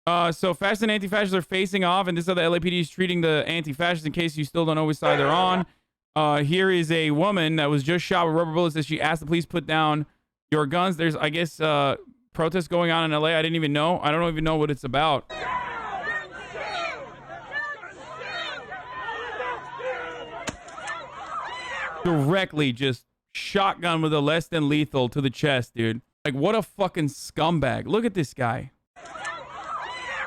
So fascists and anti-fascists are facing off, and this is how the LAPD is treating the anti-fascists in case you still don't know which side they're on. Here is a woman that was just shot with rubber bullets as she asked the police put down your guns. There's, I guess, protests going on in LA. I didn't even know. I don't even know what it's about. Directly just shotgun with a less than lethal to the chest, dude. Like, what a fucking scumbag. Look at this guy.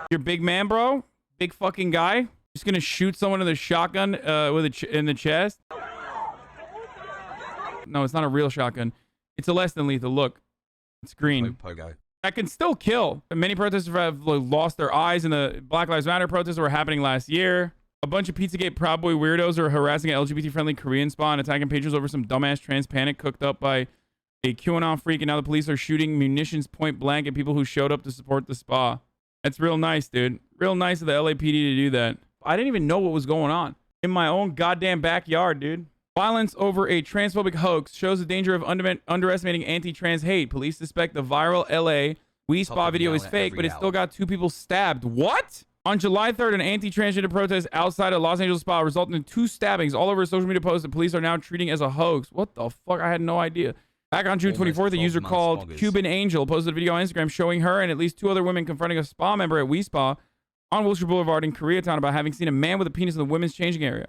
You're big man, bro? Big fucking guy? Just gonna shoot someone with a shotgun in the chest? No, it's not a real shotgun. It's a less than lethal. Look, it's green. Pogo. That can still kill. Many protesters have lost their eyes in the Black Lives Matter protests that were happening last year. A bunch of Pizzagate Proud Boy weirdos are harassing an LGBT-friendly Korean spa and attacking patrons over some dumbass trans panic cooked up by a QAnon freak, and now the police are shooting munitions point blank at people who showed up to support the spa. That's real nice, dude. Real nice of the LAPD to do that. I didn't even know what was going on in my own goddamn backyard, dude. Violence over a transphobic hoax shows the danger of underestimating anti-trans hate. Police suspect the viral LA We Spa video is fake, but it still got 2 people stabbed. What? On July 3rd, an anti-transgender protest outside a Los Angeles spa resulted in 2 stabbings all over a social media post that police are now treating as a hoax. What the fuck? I had no idea. Back on June 24th, a user called Cuban Angel posted a video on Instagram showing her and at least 2 other women confronting a spa member at We Spa on Wilshire Boulevard in Koreatown about having seen a man with a penis in the women's changing area.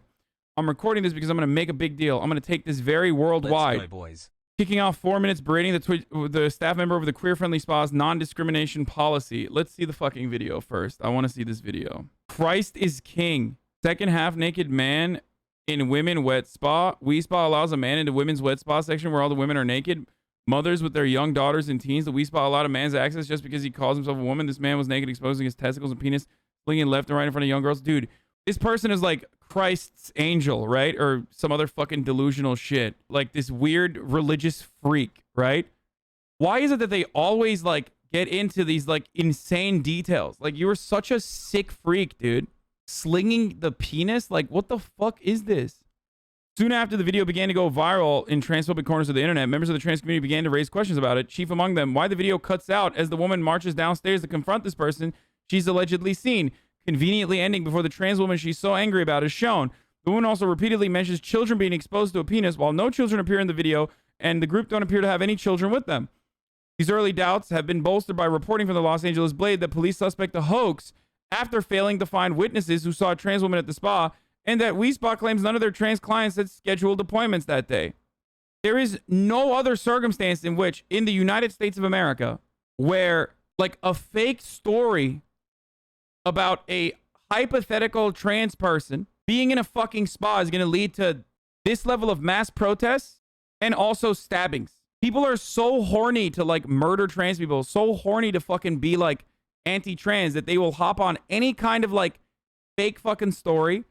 I'm recording this because I'm going to make a big deal. I'm going to take this very worldwide. Let's go, boys. Kicking off 4 minutes berating the staff member over the queer-friendly spa's non-discrimination policy. Let's see the fucking video first. I want to see this video. Christ is king. Second half naked man in women wet spa. We Spa allows a man into women's wet spa section where all the women are naked. Mothers with their young daughters and teens. The We Spa allowed a man's access just because he calls himself a woman. This man was naked, exposing his testicles and penis, flinging left and right in front of young girls. Dude, this person is like Christ's angel, right? Or some other fucking delusional shit. Like this weird religious freak, right? Why is it that they always like get into these like insane details? Like, you are such a sick freak, dude. Slinging the penis? Like, what the fuck is this? Soon after the video began to go viral in transphobic corners of the internet, members of the trans community began to raise questions about it. Chief among them, why the video cuts out as the woman marches downstairs to confront this person she's allegedly seen, conveniently ending before the trans woman she's so angry about is shown. The woman also repeatedly mentions children being exposed to a penis while no children appear in the video, and the group don't appear to have any children with them. These early doubts have been bolstered by reporting from the Los Angeles Blade that police suspect a hoax after failing to find witnesses who saw a trans woman at the spa, and that We Spa claims none of their trans clients had scheduled appointments that day. There is no other circumstance in which, in the United States of America, where like a fake story about a hypothetical trans person being in a fucking spa is going to lead to this level of mass protests and also stabbings. People are so horny to like murder trans people, so horny to fucking be like anti-trans that they will hop on any kind of like fake fucking story,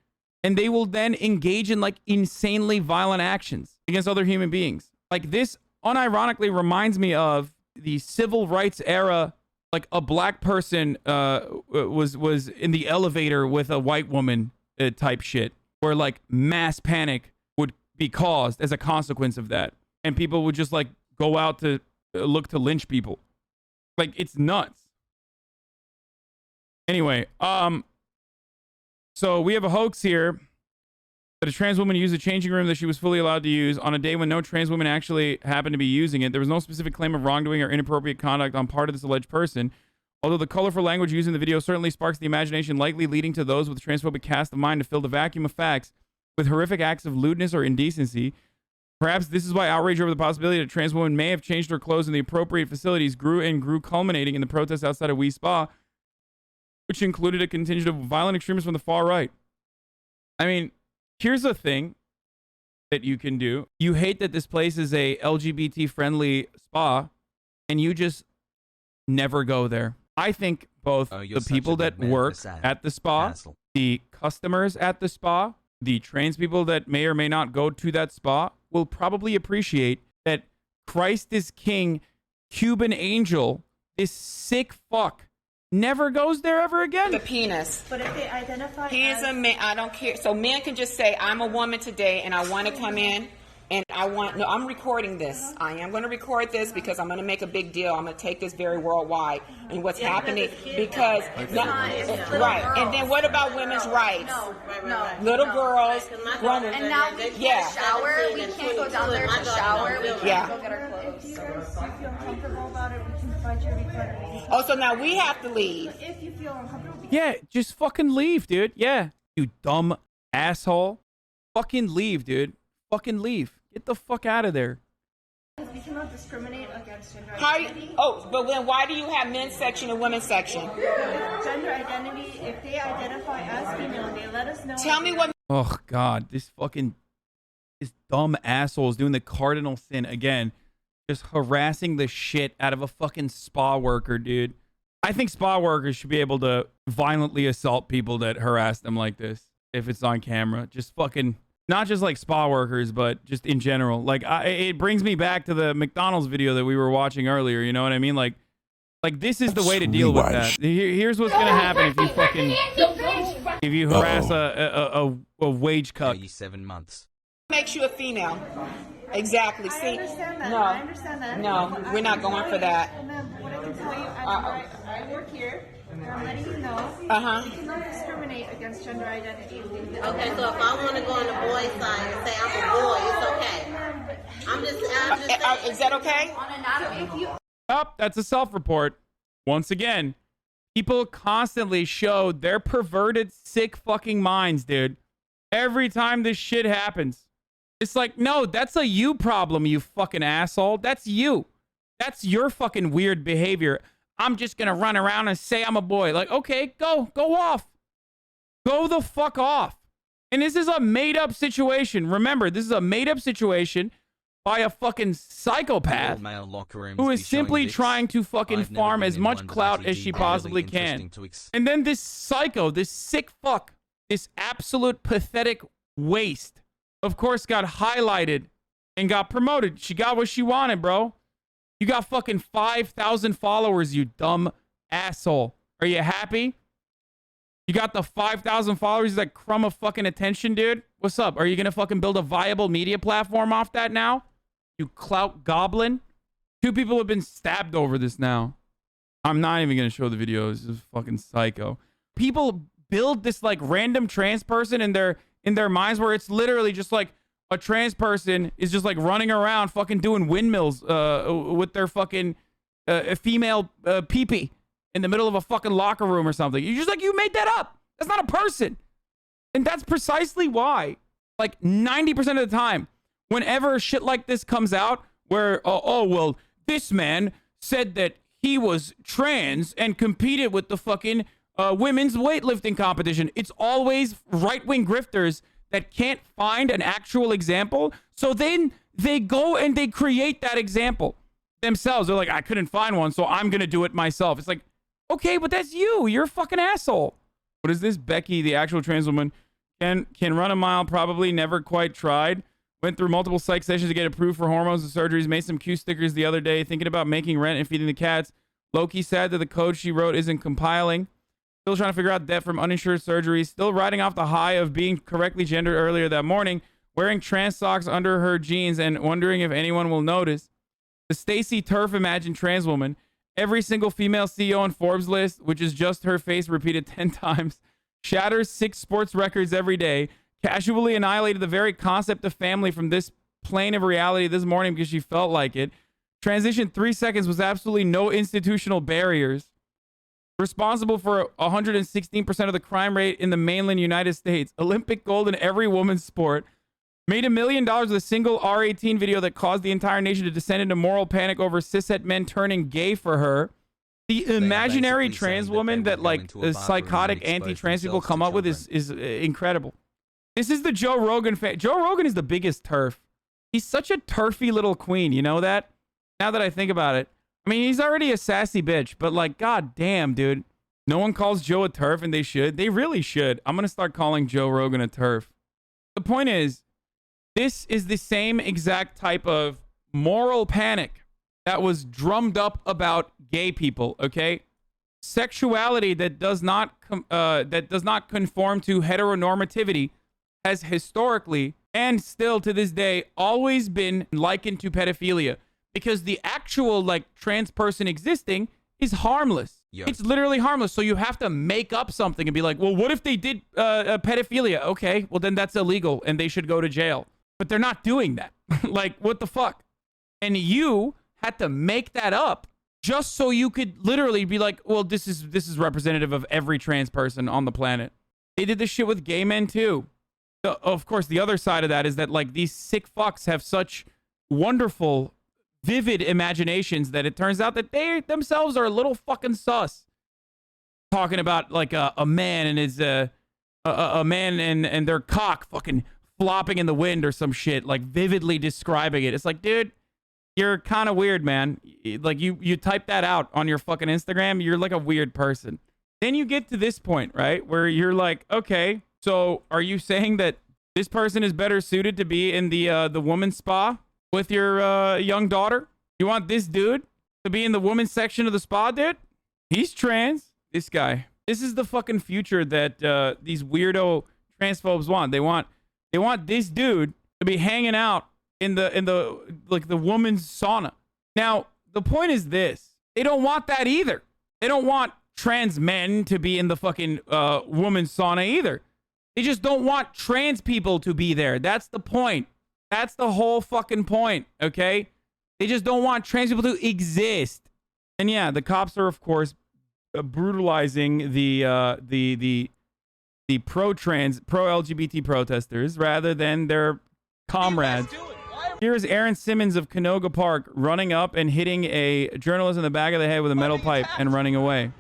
and they will then engage in like insanely violent actions against other human beings. Like, this unironically reminds me of the civil rights era. Like, a black person was in the elevator with a white woman type shit, where like mass panic would be caused as a consequence of that, and people would just like go out to look to lynch people. Like, it's nuts. Anyway, so we have a hoax here that a trans woman used a changing room that she was fully allowed to use on a day when no trans women actually happened to be using it. There was no specific claim of wrongdoing or inappropriate conduct on part of this alleged person. Although the colorful language used in the video certainly sparks the imagination, likely leading to those with a transphobic cast of mind to fill the vacuum of facts with horrific acts of lewdness or indecency. Perhaps this is why outrage over the possibility that a trans woman may have changed her clothes in the appropriate facilities grew, culminating in the protests outside of We Spa, which included a contingent of violent extremists from the far right. I mean, here's the thing that you can do. You hate that this place is a LGBT-friendly spa, and you just never go there. I think both the people that work at the spa, the customers at the spa, the trans people that may or may not go to that spa will probably appreciate that Christ is King, Cuban Angel, this sick fuck, never goes there ever again. The penis. But if they identify He is a man. I don't care. So men can just say, I'm a woman today and I want to come in. And I'm recording this. I am going to record this because I'm going to make a big deal. I'm going to take this very worldwide and what's happening because, right. And then what about women's rights? No. Little girls. And now we can't shower. We can't go down there to shower. We can't go get our clothes. If you guys feel uncomfortable about it, we can provide you a refund. Oh, so now we have to leave. If you feel uncomfortable. Yeah, just fucking leave, dude. Yeah. You dumb asshole. Fucking leave, dude. Fucking leave. Get the fuck out of there. We cannot discriminate against gender identity. But then why do you have men's section and women's section? Gender identity, if they identify as female, they let us know. Tell me what. Oh, God. This dumb asshole is doing the cardinal sin again. Just harassing the shit out of a fucking spa worker, dude. I think spa workers should be able to violently assault people that harass them like this if it's on camera. Just fucking... Not just like spa workers, but just in general. Like, it brings me back to the McDonald's video that we were watching earlier. You know what I mean? Like this is the way to deal with that. Here's what's gonna happen if you harass a wage cuck. 37 months. Makes you a female. Exactly. See, I understand that. no, I understand that. no, we're not going for that. What I can tell you, I work here. I'm letting you know. We cannot discriminate against gender identity. Okay, so if I want to go on the boy side and say I'm a boy, it's okay. I'm just saying. Is that okay? On anatomy. Oh, that's a self-report. Once again, people constantly show their perverted, sick fucking minds, dude. Every time this shit happens. It's like, no, that's a you problem, you fucking asshole. That's you. That's your fucking weird behavior. I'm just going to run around and say I'm a boy. Like, okay, go off. Go the fuck off. And this is a made-up situation. Remember, this is a made-up situation by a fucking psychopath who is simply trying to fucking farm as much clout as she possibly can. And then this psycho, this sick fuck, this absolute pathetic waste, of course, got highlighted and got promoted. She got what she wanted, bro. You got fucking 5,000 followers, you dumb asshole. Are you happy? You got the 5,000 followers, that crumb of fucking attention, dude? What's up? Are you gonna fucking build a viable media platform off that now? You clout goblin? 2 people have been stabbed over this now. I'm not even gonna show the video. This is fucking psycho. People build this like random trans person in their minds where it's literally just like a trans person is just like running around fucking doing windmills with their fucking female pee-pee in the middle of a fucking locker room or something. You're just like, you made that up. That's not a person. And that's precisely why, like 90% of the time, whenever shit like this comes out, where, oh, well, this man said that he was trans and competed with the fucking women's weightlifting competition. It's always right-wing grifters that can't find an actual example. So then they go and they create that example themselves. They're like, I couldn't find one, so I'm going to do it myself. It's like, okay, but that's you. You're a fucking asshole. What is this? Becky, the actual trans woman, can run a mile, probably never quite tried. Went through multiple psych sessions to get approved for hormones and surgeries. Made some Q stickers the other day. Thinking about making rent and feeding the cats. Low-key sad that the code she wrote isn't compiling. Still trying to figure out debt from uninsured surgeries. Still riding off the high of being correctly gendered earlier that morning. Wearing trans socks under her jeans and wondering if anyone will notice. The Stacy Turf imagined trans woman. Every single female CEO on Forbes list, which is just her face repeated 10 times. Shatters 6 sports records every day. Casually annihilated the very concept of family from this plane of reality this morning because she felt like it. Transition 3 seconds with absolutely no institutional barriers. Responsible for 116% of the crime rate in the mainland United States. Olympic gold in every woman's sport. Made $1 million with a single R18 video that caused the entire nation to descend into moral panic over cishet men turning gay for her. The imaginary trans woman that like psychotic anti-trans people come up with is incredible. This is the Joe Rogan fan. Joe Rogan is the biggest turf. He's such a turfy little queen. You know that? Now that I think about it. I mean, he's already a sassy bitch, but like, god damn, dude. No one calls Joe a turf, and they should. They really should. I'm going to start calling Joe Rogan a turf. The point is, this is the same exact type of moral panic that was drummed up about gay people, okay? Sexuality that does not conform to heteronormativity has historically and still to this day always been likened to pedophilia, because the actual like trans person existing is harmless. It's literally harmless. So you have to make up something and be like, well, what if they did pedophilia? Okay, well then that's illegal and they should go to jail. But they're not doing that. Like, what the fuck? And you had to make that up just so you could literally be like, well, this is representative of every trans person on the planet. They did this shit with gay men too. Of course, the other side of that is that like these sick fucks have such wonderful, vivid imaginations that it turns out that they themselves are a little fucking sus. Talking about like a man and his a man and their cock fucking flopping in the wind or some shit, like vividly describing it. It's like, dude, you're kind of weird, man. Like you type that out on your fucking Instagram, you're like a weird person. Then you get to this point, right, where you're like, okay, so are you saying that this person is better suited to be in the woman's spa with your young daughter? You want this dude to be in the women's section of the spa, dude? He's trans. This guy. This is the fucking future that these weirdo transphobes want. They want this dude to be hanging out in the like the woman's sauna. Now, the point is this. They don't want that either. They don't want trans men to be in the fucking woman's sauna either. They just don't want trans people to be there. That's the point. That's the whole fucking point, okay? They just don't want trans people to exist. And yeah, the cops are, of course, brutalizing the pro-trans, pro-LGBT protesters rather than their comrades. Here's Aaron Simmons of Canoga Park running up and hitting a journalist in the back of the head with a metal pipe and running away.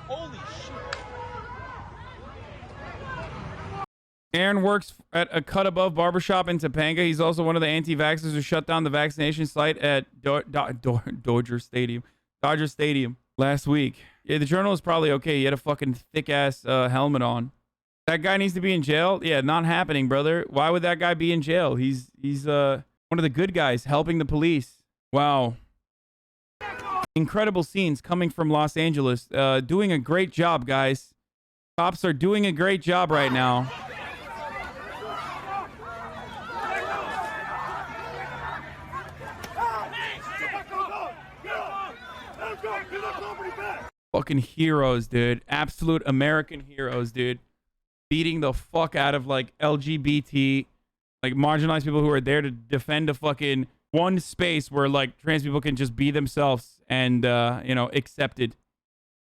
Holy shit. Aaron works at a Cut Above barbershop in Topanga. He's also one of the anti-vaxxers who shut down the vaccination site at Dodger Stadium last week. Yeah, the journal is probably okay. He had a fucking thick-ass helmet on. That guy needs to be in jail? Yeah, not happening, brother. Why would that guy be in jail? He's one of the good guys helping the police. Wow. Incredible scenes coming from Los Angeles. Doing a great job, guys. Cops are doing a great job right now. Fucking heroes, dude. Absolute American heroes, dude. Beating the fuck out of like LGBT, like marginalized people who are there to defend a fucking one space where like trans people can just be themselves and, you know, accepted.